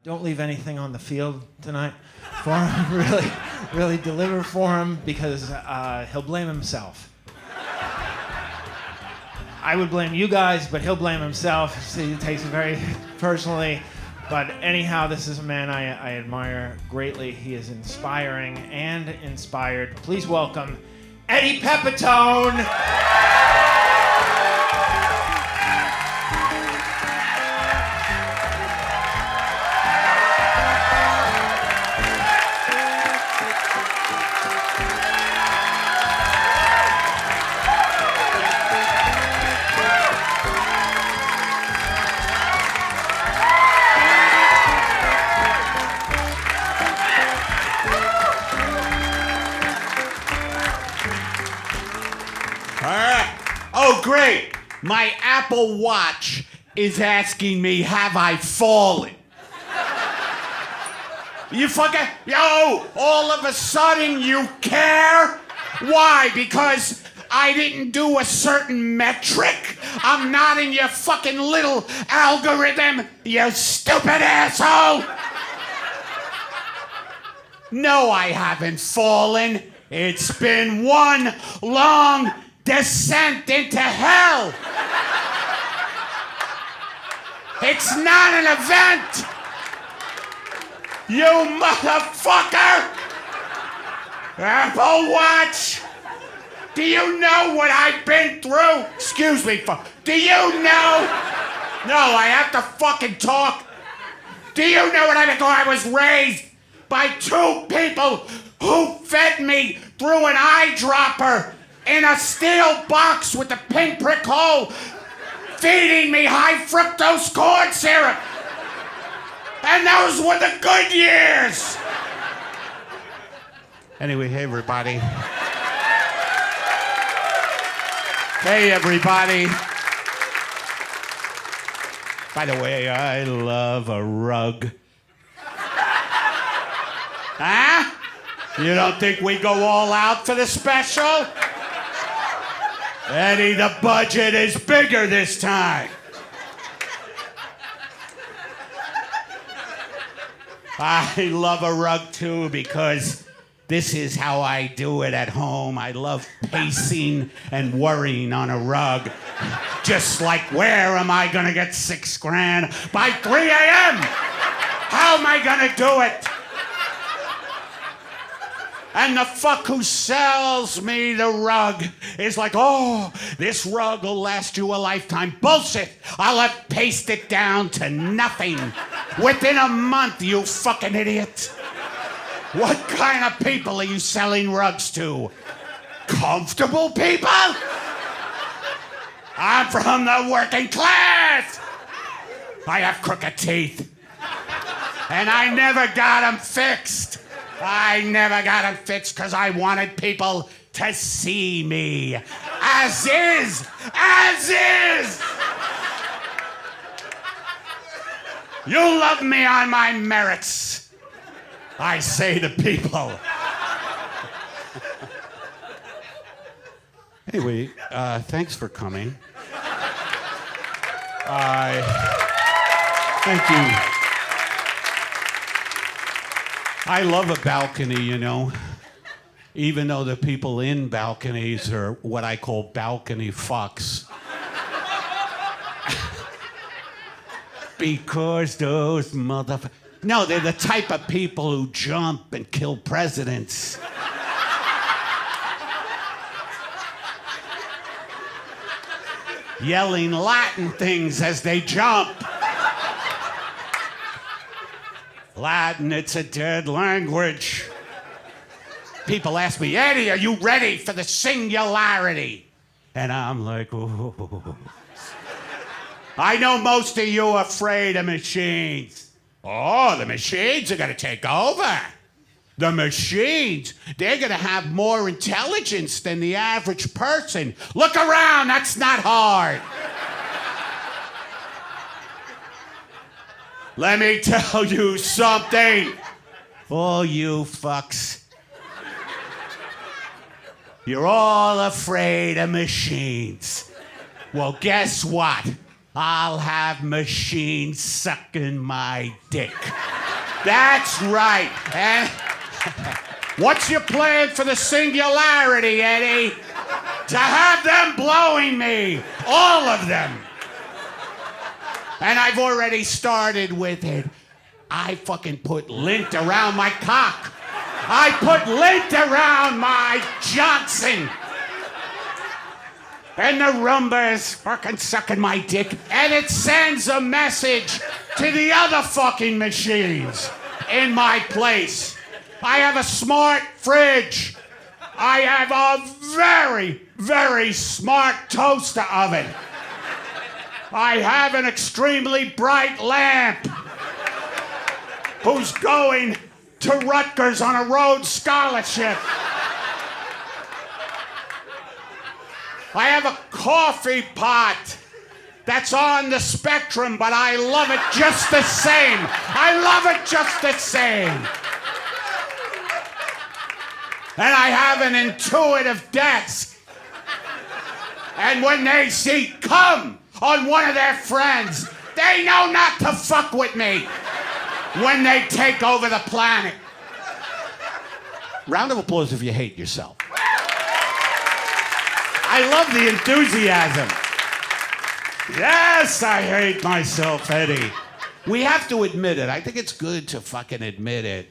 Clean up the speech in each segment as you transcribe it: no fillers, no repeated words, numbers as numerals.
don't leave anything on the field tonight for him. Really deliver for him because he'll blame himself. I would blame you guys, but he'll blame himself. So he takes it very personally. But anyhow, this is a man I admire greatly. He is inspiring and inspired. Please welcome Eddie Pepitone. Great. My Apple Watch is asking me, have I fallen? You fucking... Yo, all of a sudden you care? Why? Because I didn't do a certain metric? I'm not in your fucking little algorithm, you stupid asshole! No, I haven't fallen. It's been one long descent into hell. It's not an event. You motherfucker. Apple Watch. Do you know what I've been through? Excuse me, do you know? No, I have to fucking talk. Do you know what I've been through? I was raised by two people who fed me through an eyedropper in a steel box with a pinprick hole, feeding me high fructose corn syrup. And those were the good years. Anyway, hey everybody. Hey everybody. By the way, I love a rug. Huh? You don't think we go all out for the special? Eddie, the budget is bigger this time. I love a rug too because this is how I do it at home. I love pacing and worrying on a rug. Just like, where am I gonna get $6,000 by 3 a.m.? How am I gonna do it? And the fuck who sells me the rug is like, oh, this rug will last you a lifetime. Bullshit! I'll have pasted it down to nothing within a month, you fucking idiot. What kind of people are you selling rugs to? Comfortable people? I'm from the working class. I have crooked teeth. And I never got them fixed. I never got them fixed because I wanted people to see me. As is! As is! You love me on my merits, I say to people. Anyway, thanks for coming. Thank you. I love a balcony, you know, even though the people in balconies are what I call balcony fucks. Because those motherfuckers... No, they're the type of people who jump and kill presidents. Yelling Latin things as they jump. Latin, it's a dead language. People ask me, Eddie, are you ready for the singularity? And I'm like, oh. I know most of you are afraid of machines. Oh, the machines are gonna take over. The machines, they're gonna have more intelligence than the average person. Look around, that's not hard. Let me tell you something, all you fucks. You're all afraid of machines. Well, guess what? I'll have machines sucking my dick. That's right. And what's your plan for the singularity, Eddie? To have them blowing me. All of them. And I've already started with it. I fucking put lint around my cock. I put lint around my Johnson. And the Roomba's fucking sucking my dick. And it sends a message to the other fucking machines in my place. I have a smart fridge. I have a very, very smart toaster oven. I have an extremely bright lamp who's going to Rutgers on a Rhodes Scholarship. I have a coffee pot that's on the spectrum, but I love it just the same. I love it just the same. And I have an intuitive desk. And when they see come on one of their friends, they know not to fuck with me when they take over the planet. Round of applause if you hate yourself. I love the enthusiasm. Yes, I hate myself, Eddie. We have to admit it. I think it's good to fucking admit it.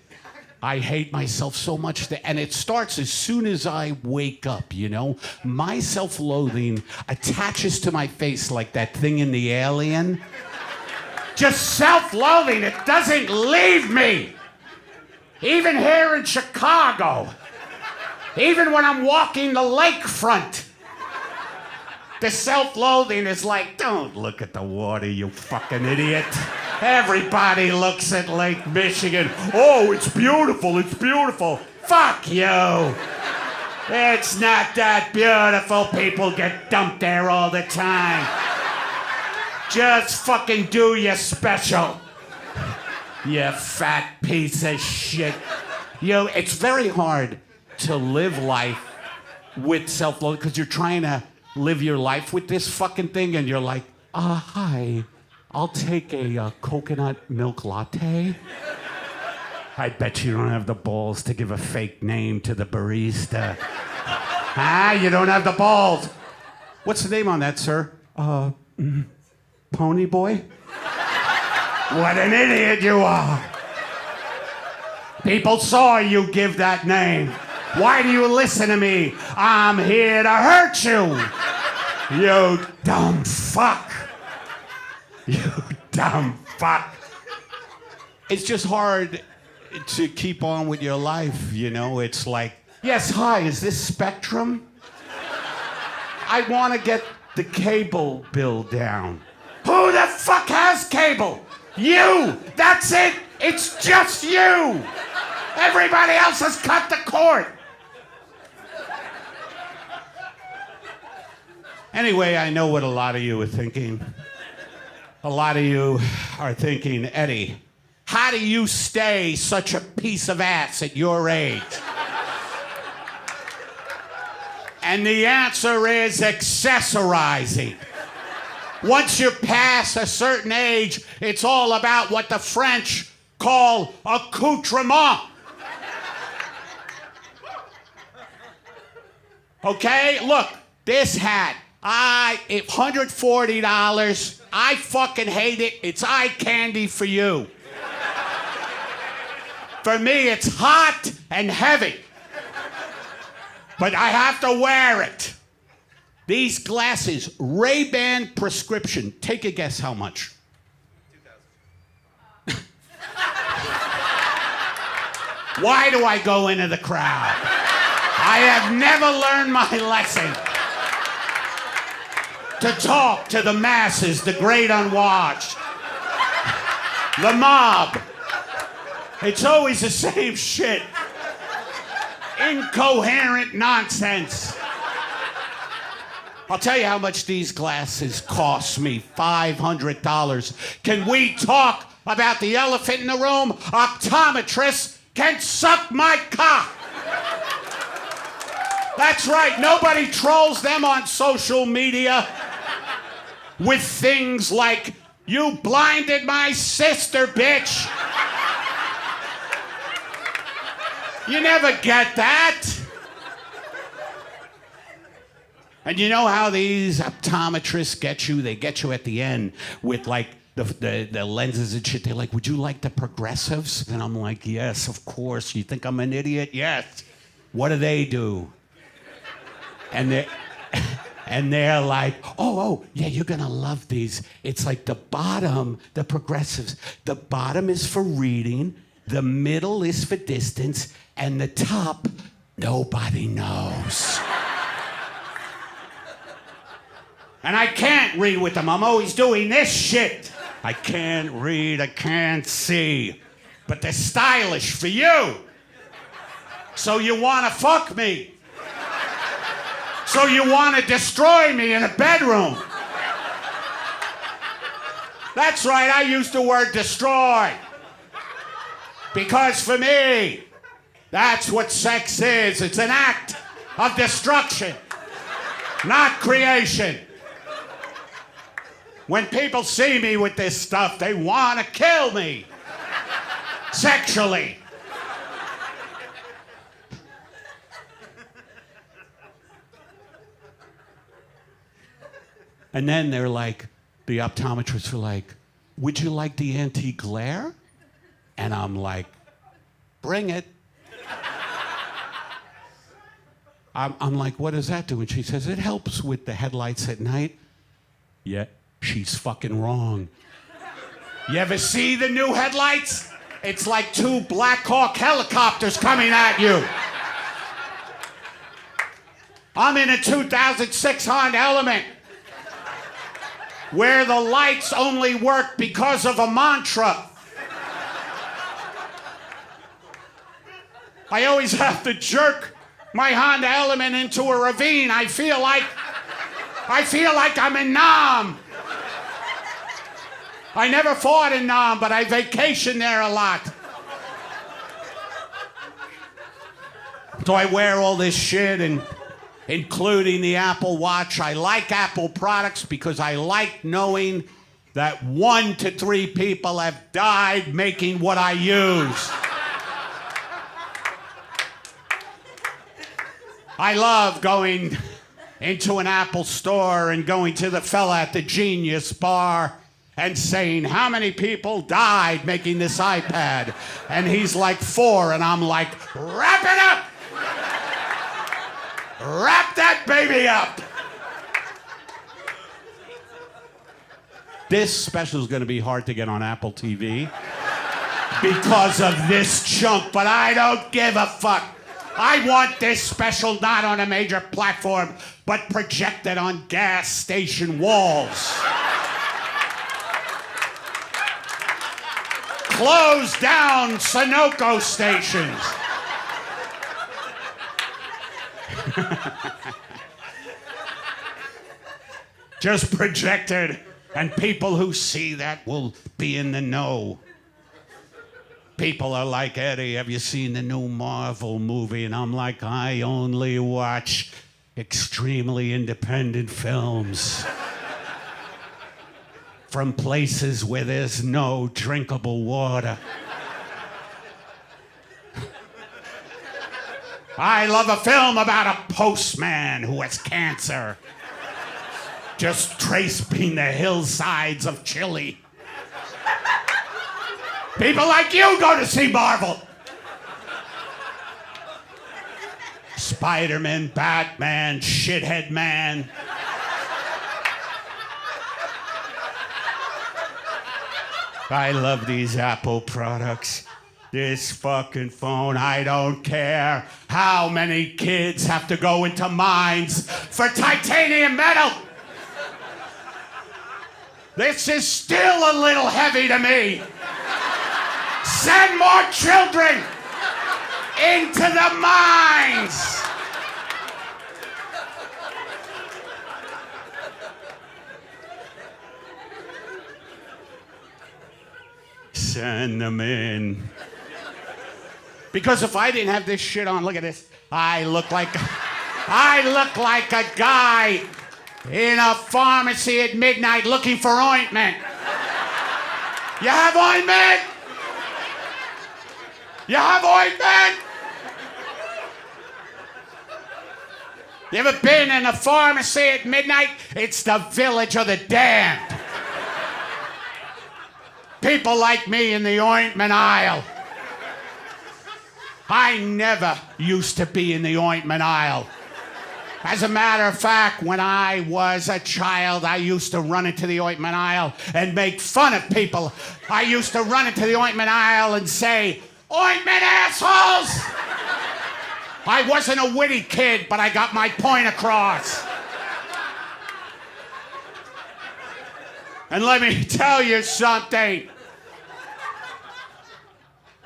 I hate myself so much, and it starts as soon as I wake up, you know? My self-loathing attaches to my face like that thing in the Alien. Just self-loathing, it doesn't leave me. Even here in Chicago. Even when I'm walking the lakefront. The self-loathing is like, don't look at the water, you fucking idiot. Everybody looks at Lake Michigan. Oh, it's beautiful, it's beautiful. Fuck you. It's not that beautiful. People get dumped there all the time. Just fucking do your special. You fat piece of shit. It's very hard to live life with self-loathing because you're trying to live your life with this fucking thing and you're like, hi, I'll take a coconut milk latte. I bet you don't have the balls to give a fake name to the barista. You don't have the balls. What's the name on that, sir? Pony Boy? What an idiot you are. People saw you give that name. Why do you listen to me? I'm here to hurt you. You dumb fuck. You dumb fuck. It's just hard to keep on with your life, you know? It's like, yes, hi, is this Spectrum? I want to get the cable bill down. Who the fuck has cable? You! That's it! It's just you! Everybody else has cut the cord. Anyway, I know what a lot of you are thinking. A lot of you are thinking, Eddie, how do you stay such a piece of ass at your age? And the answer is accessorizing. Once you pass a certain age, it's all about what the French call accoutrement. Okay, look, this hat. $140. I fucking hate it. It's eye candy for you. For me, it's hot and heavy. But I have to wear it. These glasses, Ray-Ban prescription. Take a guess how much? $2,000. Why do I go into the crowd? I have never learned my lesson. To talk to the masses, the great unwashed. The mob. It's always the same shit. Incoherent nonsense. I'll tell you how much these glasses cost me. $500. Can we talk about the elephant in the room? Optometrists can suck my cock. That's right. Nobody trolls them on social media. with things like, "You blinded my sister, bitch." You never get that. And you know how these optometrists get you? They get you at the end with like the lenses and shit. They're like, "Would you like the progressives?" And I'm like, "Yes, of course. You think I'm an idiot?" "Yes." What do? And they're like, oh, yeah, you're gonna love these. It's like the bottom, the progressives. The bottom is for reading, the middle is for distance, and the top, nobody knows. And I can't read with them. I'm always doing this shit. I can't read, I can't see. But they're stylish for you. So you wanna fuck me. So you want to destroy me in a bedroom. That's right, I used the word destroy. Because for me, that's what sex is. It's an act of destruction, not creation. When people see me with this stuff, they want to kill me. Sexually. And then they're like, the optometrists are like, "Would you like the anti-glare?" And I'm like, "Bring it." I'm like, "What does that do?" And she says, "It helps with the headlights at night." Yeah, she's fucking wrong. You ever see the new headlights? It's like 2 Black Hawk helicopters coming at you. I'm in a 2006 Honda Element, where the lights only work because of a mantra. I always have to jerk my Honda Element into a ravine. I feel like I'm in Nam. I never fought in Nam, but I vacation there a lot. So I wear all this shit, and including the Apple Watch. I like Apple products because I like knowing that 1 to 3 people have died making what I use. I love going into an Apple store and going to the fella at the Genius bar and saying, "How many people died making this iPad?" And he's like, 4, and I'm like, "Wrap it up! Wrap that baby up!" This special is going to be hard to get on Apple TV because of this chunk, but I don't give a fuck. I want this special not on a major platform, but projected on gas station walls. Close down Sunoco stations. Just projected, and people who see that will be in the know. People are like, "Eddie, have you seen the new Marvel movie?" And I'm like, "I only watch extremely independent films from places where there's no drinkable water." I love a film about a postman who has cancer, just tracing the hillsides of Chile. People like you go to see Marvel. Spider-Man, Batman, Shithead Man. I love these Apple products. This fucking phone, I don't care how many kids have to go into mines for titanium metal. This is still a little heavy to me. Send more children into the mines. Send them in. Because if I didn't have this shit on, look at this. I look like a guy in a pharmacy at midnight looking for ointment. You have ointment? You have ointment? You ever been in a pharmacy at midnight? It's the village of the damned. People like me in the ointment aisle. I never used to be in the ointment aisle. As a matter of fact, when I was a child, I used to run into the ointment aisle and make fun of people. I used to run into the ointment aisle and say, "Ointment assholes!" I wasn't a witty kid, but I got my point across. And let me tell you something.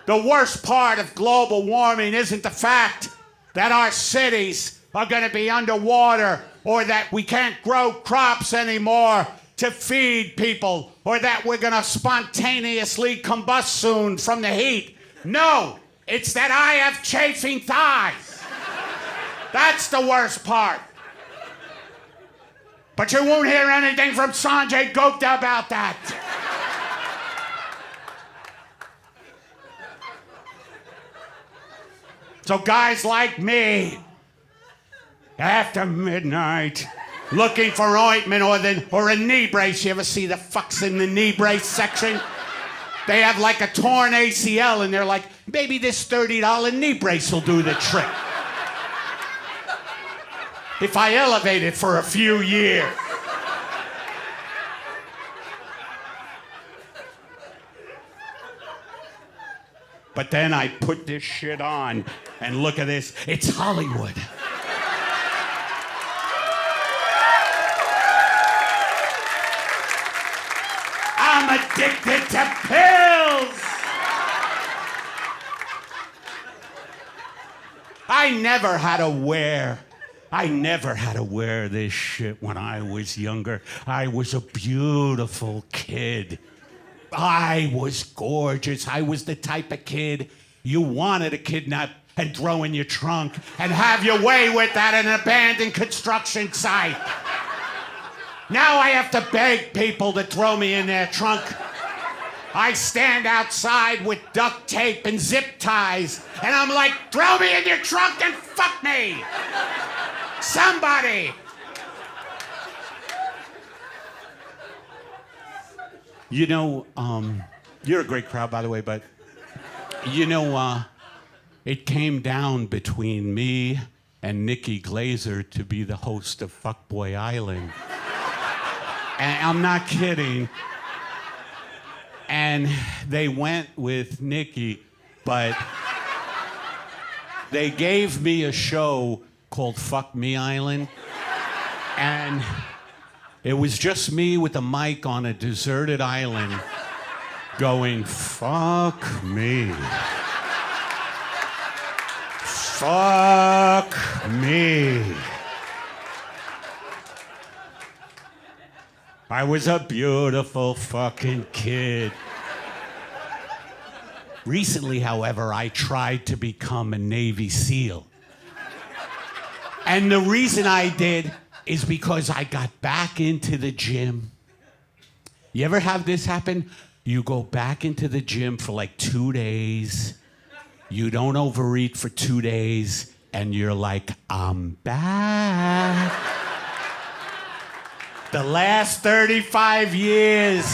The worst part of global warming isn't the fact that our cities are going to be underwater, or that we can't grow crops anymore to feed people, or that we're going to spontaneously combust soon from the heat. No, it's that I have chafing thighs. That's the worst part. But you won't hear anything from Sanjay Gupta about that. So guys like me, after midnight, looking for ointment or a knee brace. You ever see the fucks in the knee brace section? They have like a torn ACL and they're like, maybe this $30 knee brace will do the trick. If I elevate it for a few years. But then I put this shit on and look at this. It's Hollywood. I'm addicted to pills. I never had to wear this shit when I was younger. I was a beautiful kid. I was gorgeous. I was the type of kid you wanted to kidnap and throw in your trunk and have your way with at an abandoned construction site. Now I have to beg people to throw me in their trunk. I stand outside with duct tape and zip ties, and I'm like, throw me in your trunk and fuck me! Somebody! You know, you're a great crowd, by the way, but you know, it came down between me and Nikki Glazer to be the host of Fuckboy Island. And I'm not kidding. And they went with Nikki, but they gave me a show called Fuck Me Island. And it was just me with a mic on a deserted island going, fuck me. Fuck me. I was a beautiful fucking kid. Recently, however, I tried to become a Navy SEAL. And the reason I did is because I got back into the gym. You ever have this happen? You go back into the gym for like 2 days. You don't overeat for 2 days. And you're like, I'm back. The last 35 years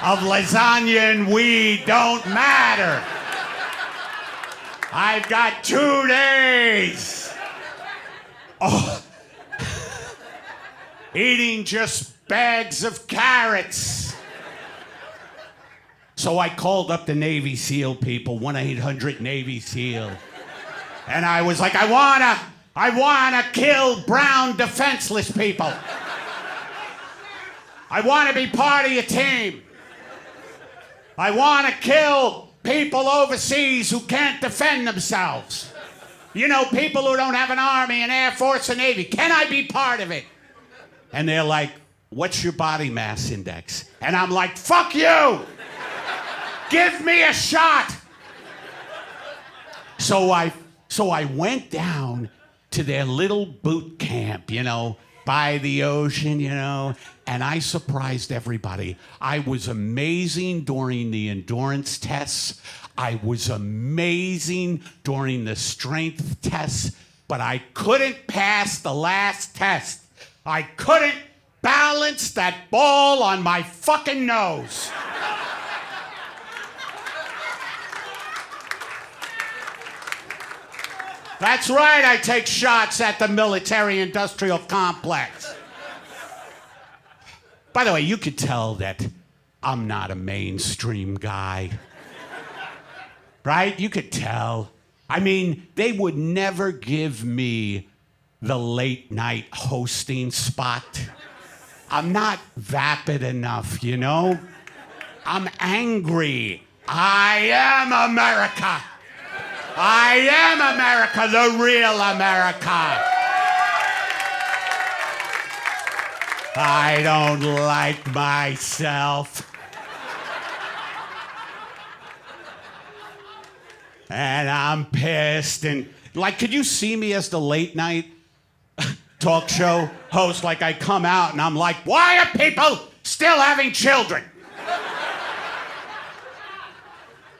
of lasagna and weed don't matter. I've got 2 days. Oh. Eating just bags of carrots. So I called up the Navy SEAL people, 1-800-Navy SEAL. And I was like, I wanna kill brown defenseless people. I want to be part of your team. I want to kill people overseas who can't defend themselves. You know, people who don't have an army, an air force, a navy. Can I be part of it? And they're like, what's your body mass index? And I'm like, fuck you! Give me a shot! So I went down to their little boot camp, you know, by the ocean, you know, and I surprised everybody. I was amazing during the endurance tests. I was amazing during the strength tests, but I couldn't pass the last test. I couldn't balance that ball on my fucking nose. That's right, I take shots at the military-industrial complex. By the way, you could tell that I'm not a mainstream guy. Right? You could tell. I mean, they would never give me the late night hosting spot. I'm not vapid enough, you know? I'm angry. I am America. I am America, the real America. I don't like myself. And I'm pissed. And, like, could you see me as the late night talk show host? Like, I come out and I'm like, why are people still having children?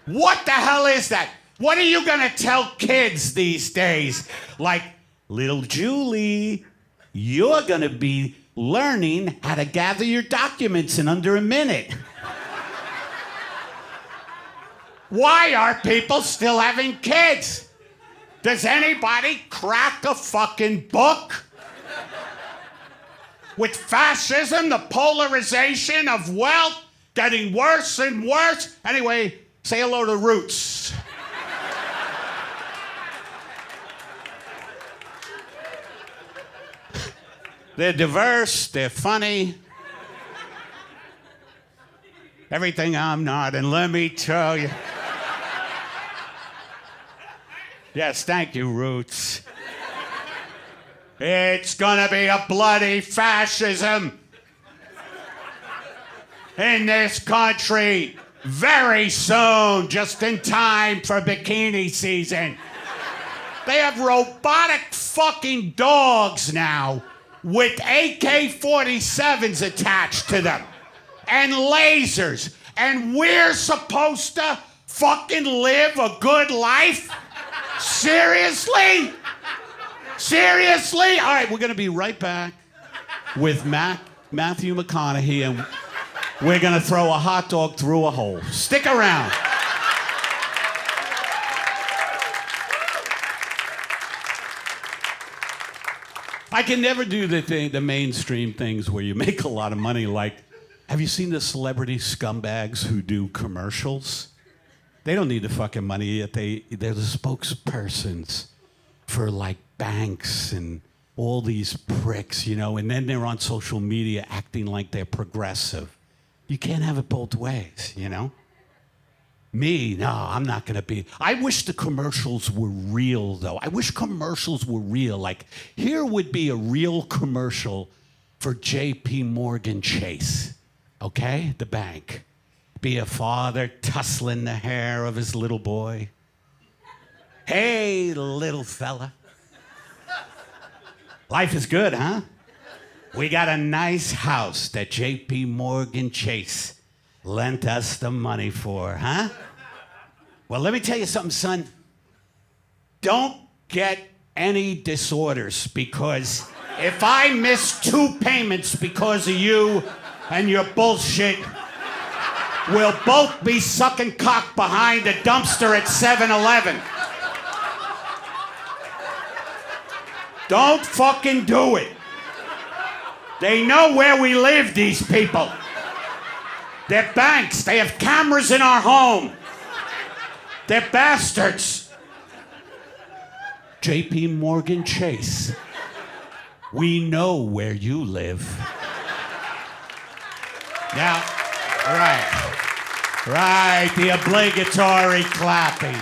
What the hell is that? What are you gonna tell kids these days? Like, little Julie, you're gonna be learning how to gather your documents in under a minute. Why are people still having kids? Does anybody crack a fucking book? With fascism, the polarization of wealth getting worse and worse. Anyway, say hello to Roots. They're diverse, they're funny. Everything I'm not, and let me tell you. Yes, thank you, Roots. It's gonna be a bloody fascism in this country very soon, just in time for bikini season. They have robotic fucking dogs now with AK-47s attached to them and lasers, and we're supposed to fucking live a good life? Seriously? Seriously? All right, we're gonna be right back with Matthew McConaughey, and we're gonna throw a hot dog through a hole. Stick around. I can never do the mainstream things where you make a lot of money. Like, have you seen the celebrity scumbags who do commercials? They don't need the fucking money, yet they're the spokespersons for, like, banks and all these pricks, you know, and then they're on social media acting like they're progressive. You can't have it both ways, you know? Me, no, I'm not gonna be. I wish the commercials were real, though. I wish commercials were real. Like, here would be a real commercial for J.P. Morgan Chase, okay? The bank. Be a father tussling the hair of his little boy. Hey, little fella. Life is good, huh? We got a nice house that J.P. Morgan Chase lent us the money for, huh? Well, let me tell you something, son. Don't get any disorders, because if I miss 2 payments because of you and your bullshit, we'll both be sucking cock behind a dumpster at 7-Eleven. Don't fucking do it. They know where we live, these people. They're banks. They have cameras in our home. They're bastards. J.P. Morgan Chase, we know where you live. Now, right, the obligatory clapping.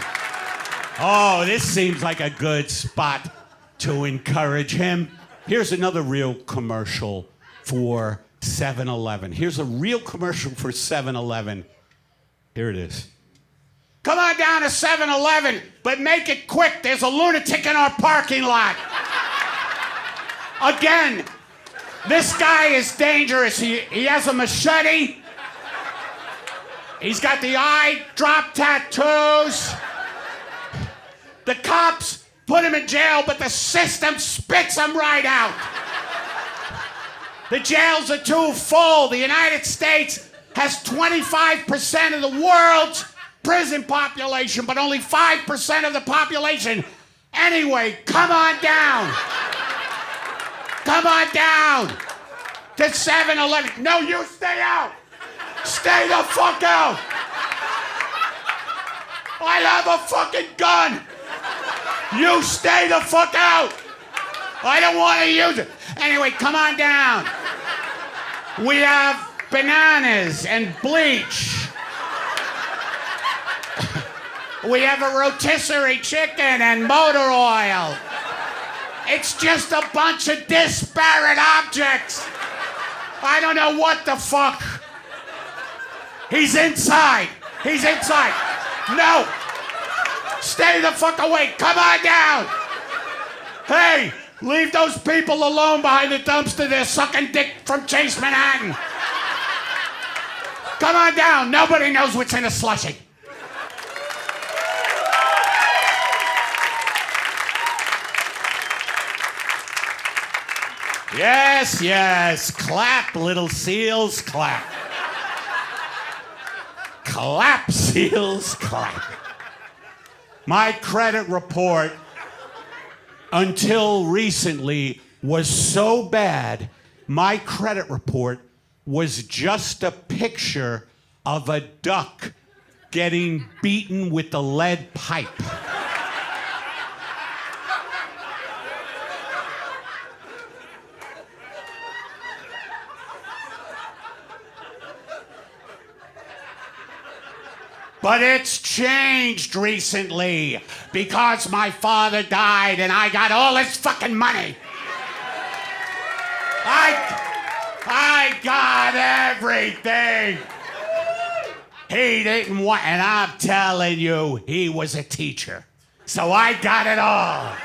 Oh, this seems like a good spot to encourage him. Here's another real commercial for 7-Eleven. Here's a real commercial for 7-Eleven. Here it is. Come on down to 7-Eleven, but make it quick. There's a lunatic in our parking lot. Again, This guy is dangerous. He has a machete. He's got the eye drop tattoos. The cops put him in jail, but the system spits him right out. The jails are too full. The United States has 25% of the world's prison population, but only 5% of the population. Anyway, come on down. Come on down to 7-Eleven. No, you stay out. Stay the fuck out. I have a fucking gun. You stay the fuck out. I don't want to use it. Anyway, come on down. We have bananas and bleach. We have a rotisserie chicken and motor oil. It's just a bunch of disparate objects. I don't know what the fuck. He's inside. He's inside. No. Stay the fuck away. Come on down. Hey, leave those people alone behind the dumpster. They're sucking dick from Chase Manhattan. Come on down. Nobody knows what's in a slushie. Yes, yes. Clap, little seals, clap. Clap, seals, clap. My credit report, until recently, was so bad, my credit report was just a picture of a duck getting beaten with a lead pipe. But it's changed recently because my father died and I got all his fucking money. I got everything. He didn't want, and I'm telling you, he was a teacher. So I got it all.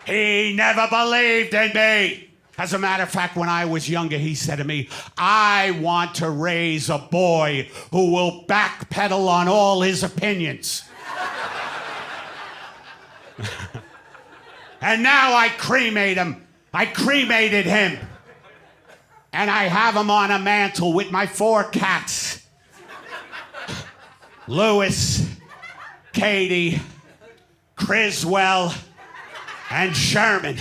He never believed in me. As a matter of fact, when I was younger, he said to me, I want to raise a boy who will backpedal on all his opinions. And now I cremate him. I cremated him. And I have him on a mantle with my 4 cats. Lewis, Katie, Criswell, and Sherman.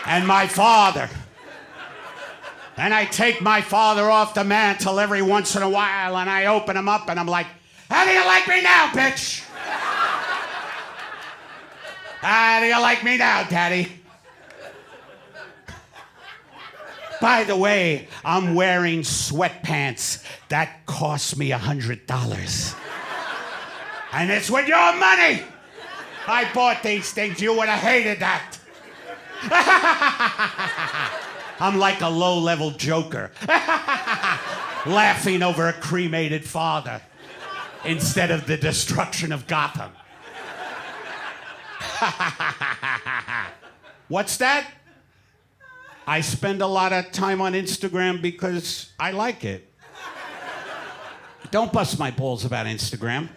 And my father. And I take my father off the mantle every once in a while and I open him up and I'm like, how do you like me now, bitch? How do you like me now, Daddy? By the way, I'm wearing sweatpants that cost me $100. And it's with your money. I bought these things. You would have hated that. I'm like a low-level joker. Laughing over a cremated father instead of the destruction of Gotham. What's that? I spend a lot of time on Instagram because I like it. Don't bust my balls about Instagram.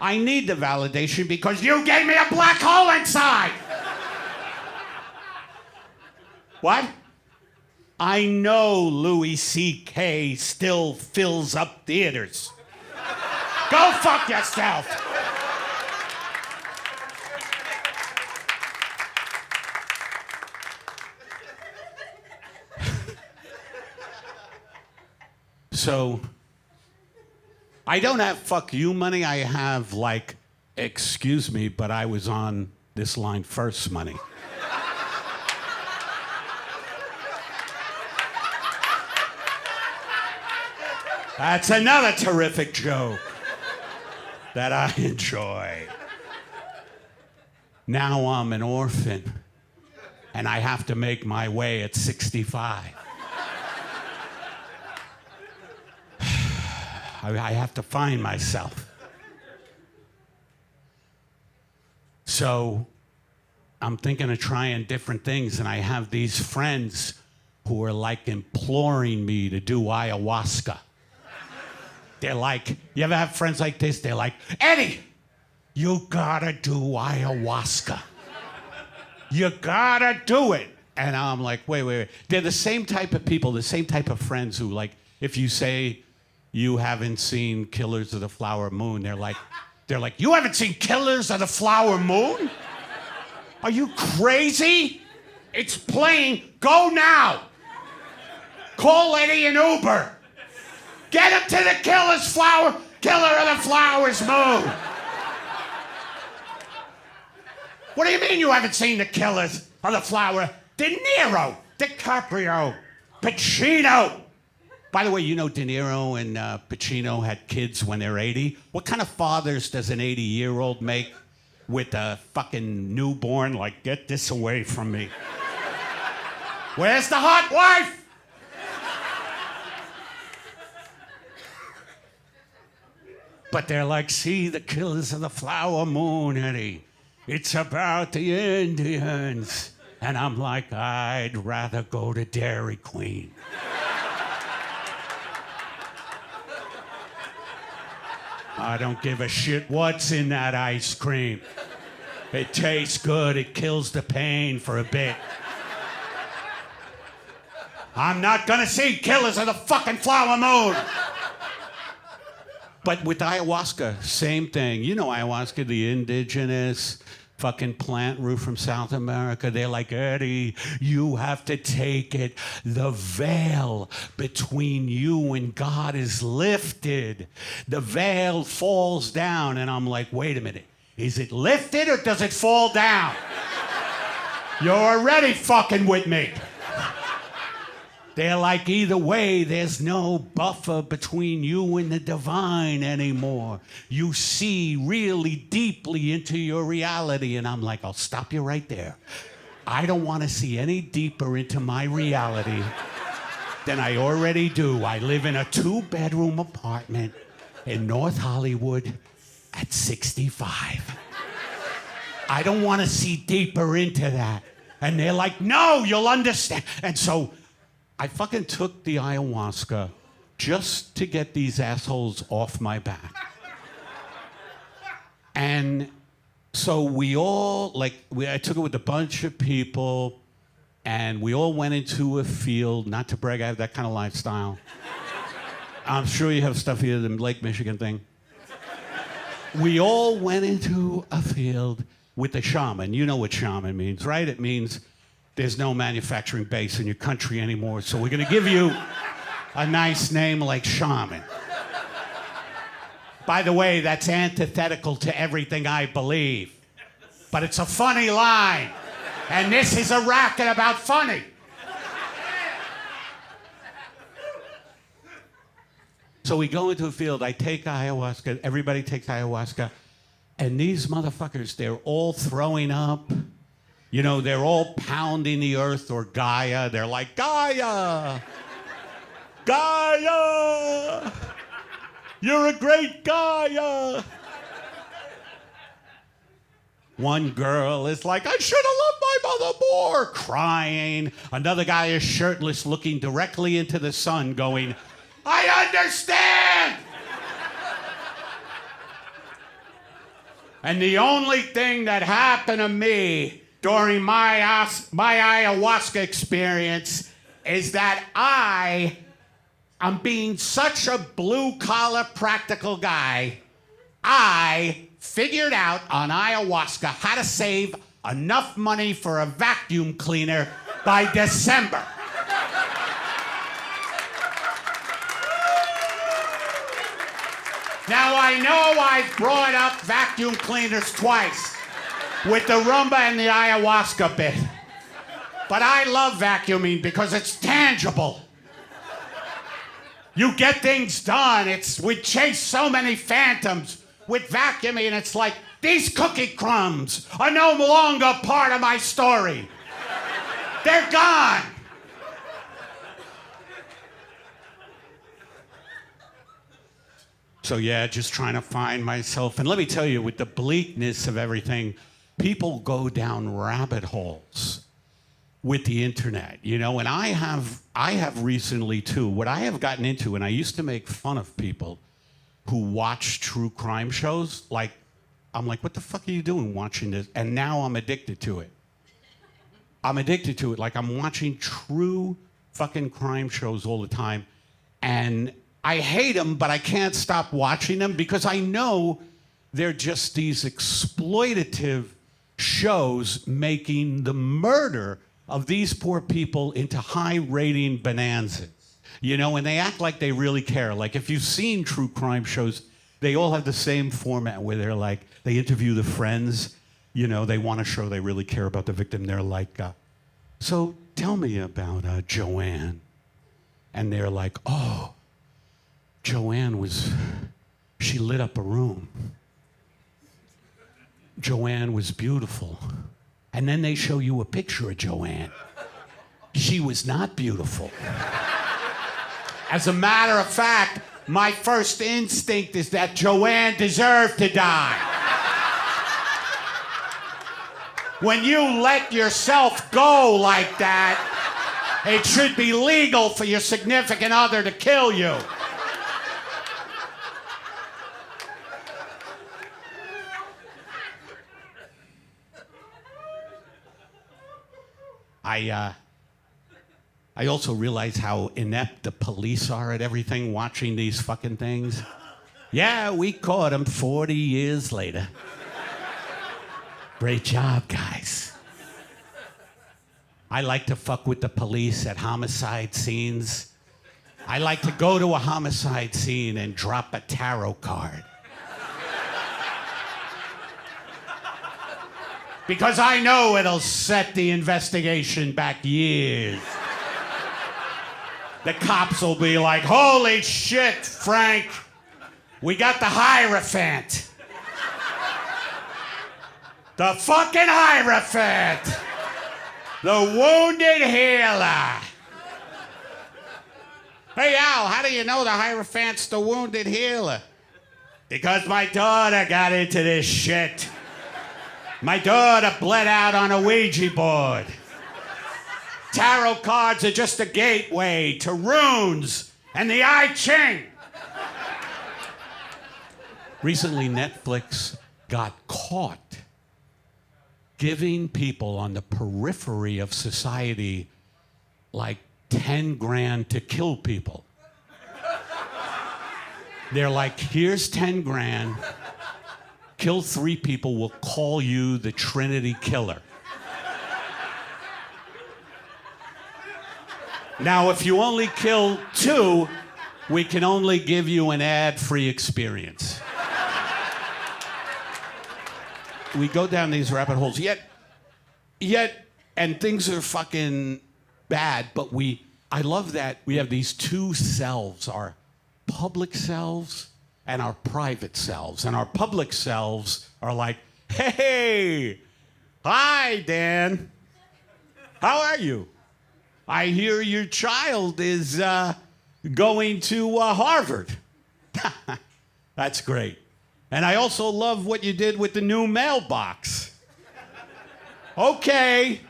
I need the validation because you gave me a black hole inside. What? I know Louis C.K. still fills up theaters. Go fuck yourself. So, I don't have fuck you money. I have like, excuse me, but I was on this line first money. That's another terrific joke that I enjoy. Now I'm an orphan, and I have to make my way at 65. I have to find myself. So I'm thinking of trying different things, and I have these friends who are like imploring me to do ayahuasca. They're like, you ever have friends like this? They're like, Eddie, you gotta do ayahuasca. You gotta do it. And I'm like, wait. They're the same type of people, the same type of friends who, like, if you say you haven't seen Killers of the Flower Moon, they're like, you haven't seen Killers of the Flower Moon? Are you crazy? It's playing. Go now. Call Eddie an Uber. Get him to the Killer of the Flowers Moon. What do you mean you haven't seen the Killers of the Flower? De Niro, DiCaprio, Pacino. By the way, you know De Niro and Pacino had kids when they're 80? What kind of fathers does an 80-year-old make with a fucking newborn? Like, get this away from me. Where's the hot wife? But they're like, see the Killers of the Flower Moon, Eddie. It's about the Indians. And I'm like, I'd rather go to Dairy Queen. I don't give a shit what's in that ice cream. It tastes good. It kills the pain for a bit. I'm not gonna see Killers of the fucking Flower Moon. But with ayahuasca, same thing. You know ayahuasca, the indigenous fucking plant root from South America. They're like, Eddie, you have to take it. The veil between you and God is lifted. The veil falls down. And I'm like, wait a minute. Is it lifted or does it fall down? You're already fucking with me. They're like, either way, there's no buffer between you and the divine anymore. You see really deeply into your reality. And I'm like, I'll stop you right there. I don't want to see any deeper into my reality than I already do. I live in a 2-bedroom apartment in North Hollywood at 65. I don't want to see deeper into that. And they're like, no, you'll understand. And so I fucking took the ayahuasca just to get these assholes off my back. And so we all, I took it with a bunch of people, and we all went into a field. Not to brag, I have that kind of lifestyle. I'm sure you have stuff here, the Lake Michigan thing. We all went into a field with a shaman. You know what shaman means, right? It means there's no manufacturing base in your country anymore, so we're gonna give you a nice name like shaman. By the way, that's antithetical to everything I believe. But it's a funny line, and this is a racket about funny. So we go into a field, I take ayahuasca, everybody takes ayahuasca, and these motherfuckers, they're all throwing up. You know, they're all pounding the earth or Gaia. They're like, Gaia! Gaia! You're a great Gaia! One girl is like, I should have loved my mother more, crying. Another guy is shirtless, looking directly into the sun, going, I understand! And the only thing that happened to me during my ayahuasca experience is that I'm being such a blue-collar practical guy, I figured out on ayahuasca how to save enough money for a vacuum cleaner by December. Now, I know I've brought up vacuum cleaners twice with the rumba and the ayahuasca bit. But I love vacuuming because it's tangible. You get things done. We chase so many phantoms. With vacuuming, it's like, these cookie crumbs are no longer part of my story. They're gone. So yeah, just trying to find myself. And let me tell you, with the bleakness of everything, people go down rabbit holes with the internet, you know, and I have recently too. What I have gotten into, and I used to make fun of people who watch true crime shows. Like, I'm like, what the fuck are you doing watching this? And now I'm addicted to it. I'm addicted to it. Like, I'm watching true fucking crime shows all the time, and I hate them, but I can't stop watching them because I know they're just these exploitative shows making the murder of these poor people into high-rating bonanzas. You know, and they act like they really care. Like, if you've seen true crime shows, they all have the same format where they're like, they interview the friends. You know, they want to show they really care about the victim. They're like, so tell me about Joanne. And they're like, oh, Joanne she lit up a room. Joanne was beautiful. And then they show you a picture of Joanne. She was not beautiful. As a matter of fact, my first instinct is that Joanne deserved to die. When you let yourself go like that, it should be legal for your significant other to kill you. I also realize how inept the police are at everything, watching these fucking things. Yeah, we caught him 40 years later. Great job, guys. I like to fuck with the police at homicide scenes. I like to go to a homicide scene and drop a tarot card. Because I know it'll set the investigation back years. The cops will be like, holy shit, Frank, we got the Hierophant. The fucking Hierophant. The wounded healer. Hey, Al, how do you know the Hierophant's the wounded healer? Because my daughter got into this shit. My daughter bled out on a Ouija board. Tarot cards are just a gateway to runes and the I Ching. Recently, Netflix got caught giving people on the periphery of society like 10 grand to kill people. They're like, here's 10 grand. Kill 3 people, we'll call you the Trinity Killer. Now, if you only kill 2, we can only give you an ad-free experience. We go down these rabbit holes, yet, and things are fucking bad, but I love that we have these 2 selves, our public selves and our private selves. And our public selves are like, hey, hi, Dan. How are you? I hear your child is going to Harvard. That's great. And I also love what you did with the new mailbox. Okay,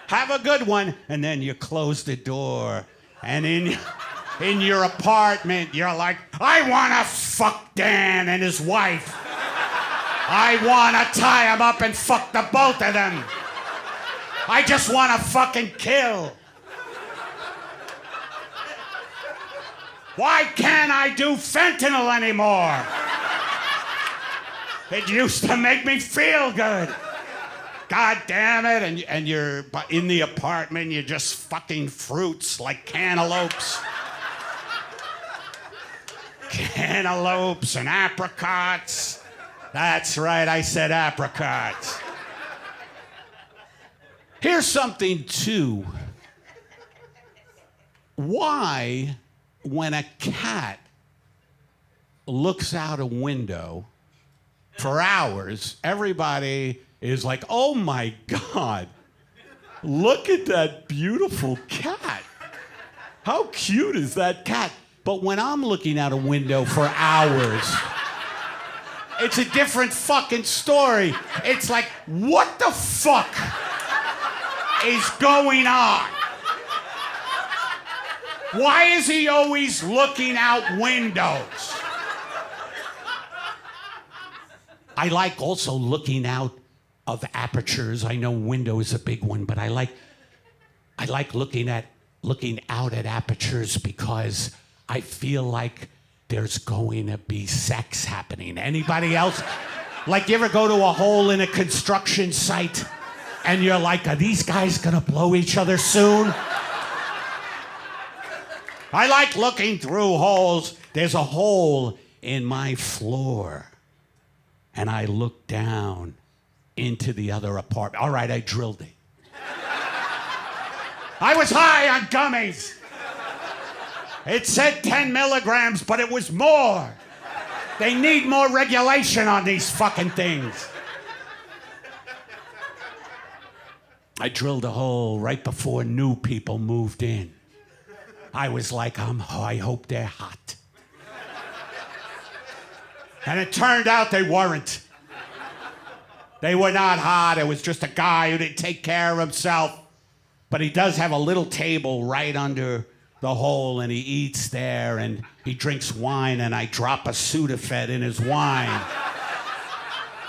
have a good one. And then you close the door. And in your apartment, you're like, I want to fuck Dan and his wife. I want to tie him up and fuck the both of them. I just want to fucking kill. Why can't I do fentanyl anymore? It used to make me feel good. God damn it. And you're in the apartment, you're just fucking fruits like cantaloupes. Cantaloupes and apricots. That's right, I said apricots. Here's something, too. Why, when a cat looks out a window for hours, everybody is like, oh my God, look at that beautiful cat. How cute is that cat? But when I'm looking out a window for hours, It's a different fucking story. It's like, what the fuck is going on? Why is he always looking out windows? I like also looking out of apertures. I know window is a big one, but I like looking out at apertures because I feel like there's going to be sex happening. Anybody else? Like, you ever go to a hole in a construction site and you're like, are these guys gonna blow each other soon? I like looking through holes. There's a hole in my floor. And I look down into the other apartment. All right, I drilled it. I was high on gummies. It said 10 milligrams, but it was more. They need more regulation on these fucking things. I drilled a hole right before new people moved in. I was like, I hope they're hot. And it turned out they weren't. They were not hot. It was just a guy who didn't take care of himself. But he does have a little table right under the hole, and he eats there, and he drinks wine, and I drop a Sudafed in his wine.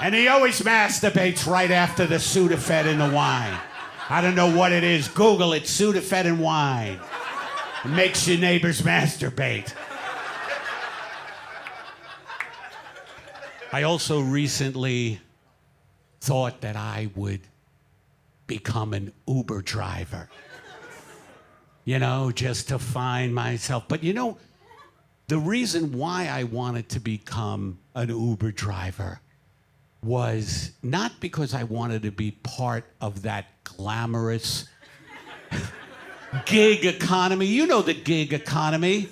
And he always masturbates right after the Sudafed in the wine. I don't know what it is. Google it, Sudafed and wine. It makes your neighbors masturbate. I also recently thought that I would become an Uber driver. You know, just to find myself. But you know, the reason why I wanted to become an Uber driver was not because I wanted to be part of that glamorous gig economy. You know the gig economy,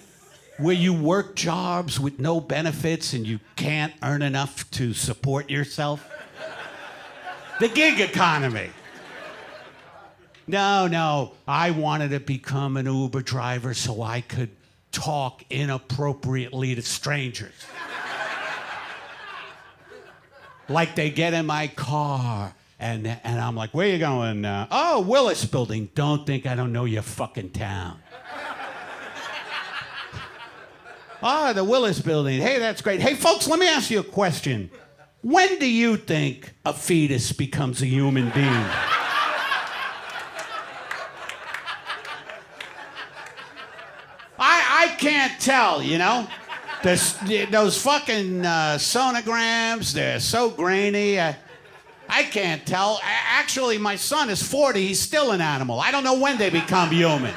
where you work jobs with no benefits and you can't earn enough to support yourself. The gig economy. No, I wanted to become an Uber driver so I could talk inappropriately to strangers. Like they get in my car and I'm like, where you going? Oh, Willis Building. Don't think I don't know your fucking town. Oh, the Willis Building. Hey, that's great. Hey, folks, let me ask you a question. When do you think a fetus becomes a human being? I can't tell, you know? Those fucking sonograms, they're so grainy. I can't tell. Actually, my son is 40. He's still an animal. I don't know when they become human.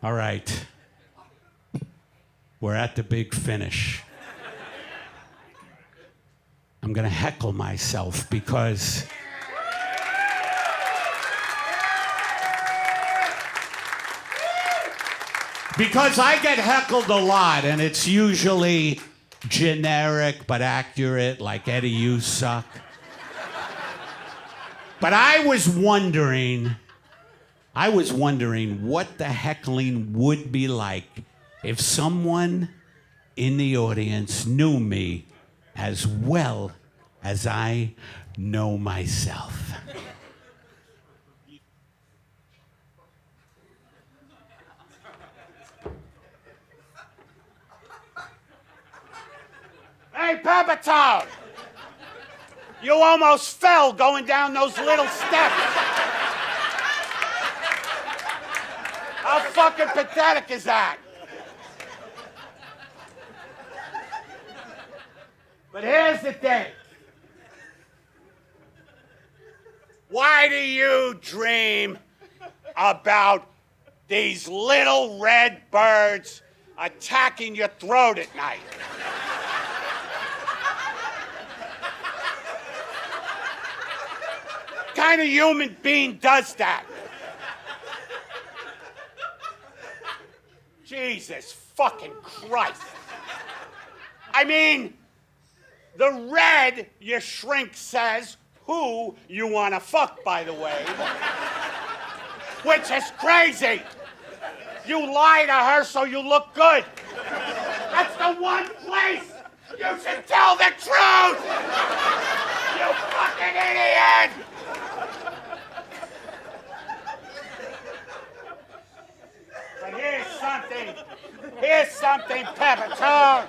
All right. We're at the big finish. I'm going to heckle myself because I get heckled a lot, and it's usually generic but accurate, like, Eddie, you suck. But I was wondering what the heckling would be like if someone in the audience knew me as well as I know myself. Hey, Pepitone! You almost fell going down those little steps. How fucking pathetic is that? But here's the thing. Why do you dream about these little red birds attacking your throat at night? What kind of human being does that? Jesus fucking Christ. I mean, the red, your shrink says who you want to fuck, by the way. Which is crazy. You lie to her so you look good. That's the one place you should tell the truth! You fucking idiot! But here's something, Pepitone.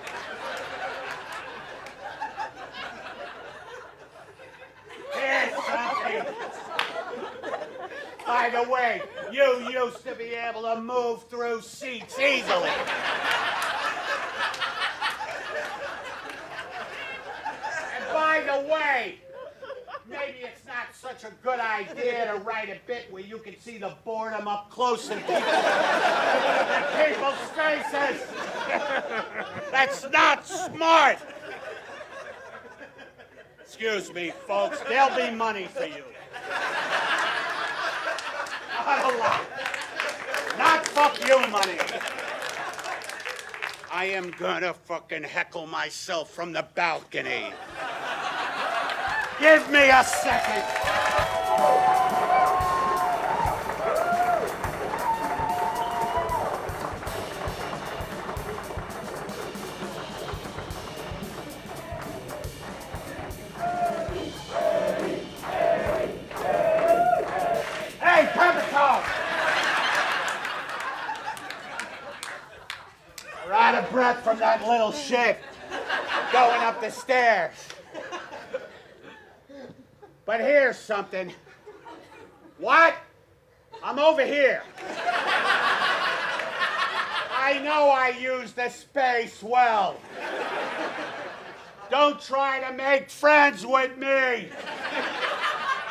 Here's something. By the way, you used to be able to move through seats easily. And by the way, maybe it's not such a good idea to write a bit where you can see the boredom up close in people's faces. That's not smart. Excuse me, folks. There'll be money for you. Not a lot. Not fuck you money. I am gonna fucking heckle myself from the balcony. Give me a second. Hey, Pepitone! We're out of breath from that little shit going up the stairs. But here's something. What? I'm over here. I know I use the space well. Don't try to make friends with me.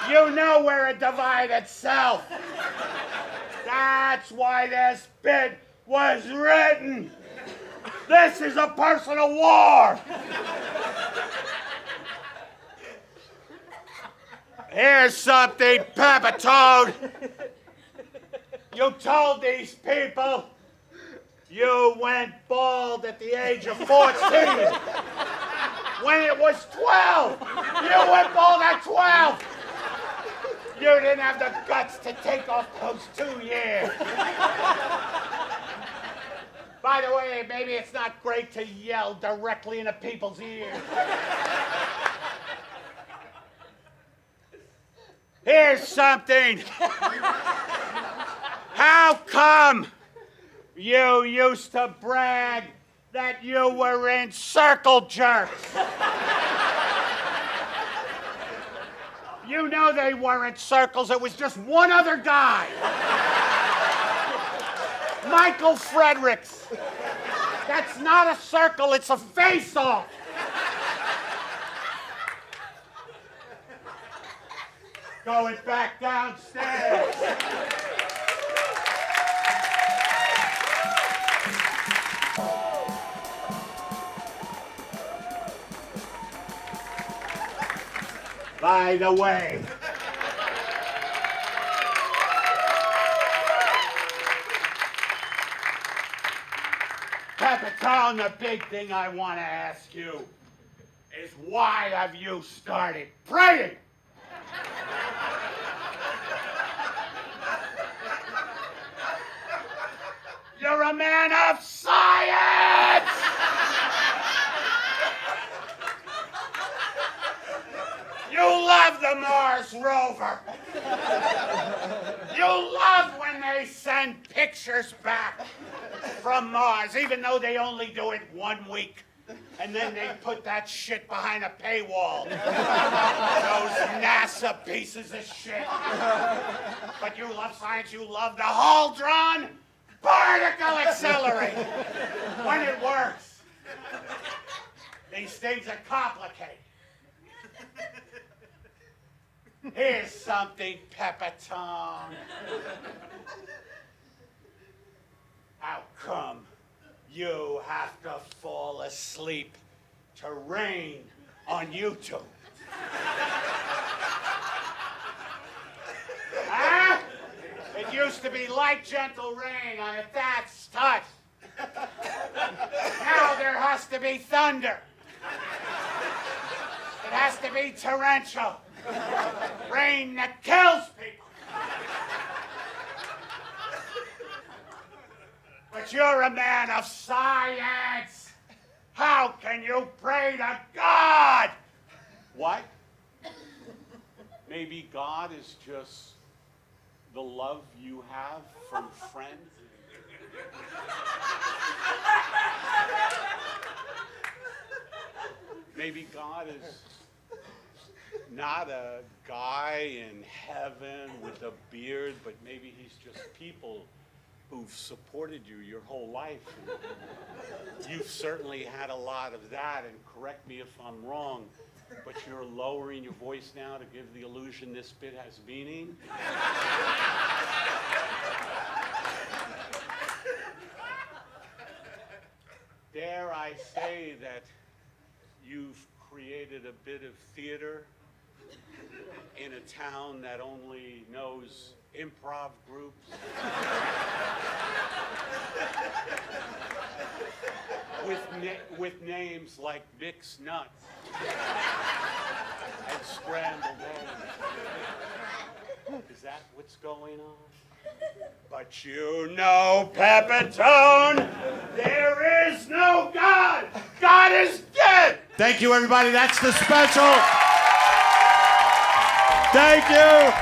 You know we're a divided self. That's why this bit was written. This is a personal war. Here's something, Pepitone. You told these people you went bald at the age of 14. When it was 12. You went bald at 12. You didn't have the guts to take off those 2 years. By the way, maybe it's not great to yell directly into people's ears. Here's something. How come you used to brag that you were in circle jerks? You know they weren't circles. It was just one other guy. Michael Fredericks. That's not a circle, it's a face-off. Going back downstairs. By the way, Pepitone, the big thing I want to ask you is why have you started praying? You're a man of science! You love the Mars rover. You love when they send pictures back from Mars, even though they only do it 1 week. And then they put that shit behind a paywall. Those NASA pieces of shit. But you love science, you love the Hadron particle accelerator. When it works. These things are complicated. Here's something, Pepitone. How come you have to fall asleep to rain on YouTube? Huh? It used to be light, gentle rain on a thatched hut. Now there has to be thunder. It has to be torrential. Rain that kills people. But you're a man of science. How can you pray to God? What? Maybe God is just the love you have from friends? Maybe God is not a guy in heaven with a beard, but maybe he's just people who've supported you your whole life. You've certainly had a lot of that, and correct me if I'm wrong, but you're lowering your voice now to give the illusion this bit has meaning. Dare I say that you've created a bit of theater in a town that only knows improv groups? With names like Mixed Nuts and Scrambled Eggs. Is that what's going on? But you know, Pepitone, there is no God. God is dead. Thank you, everybody. That's the special. Thank you.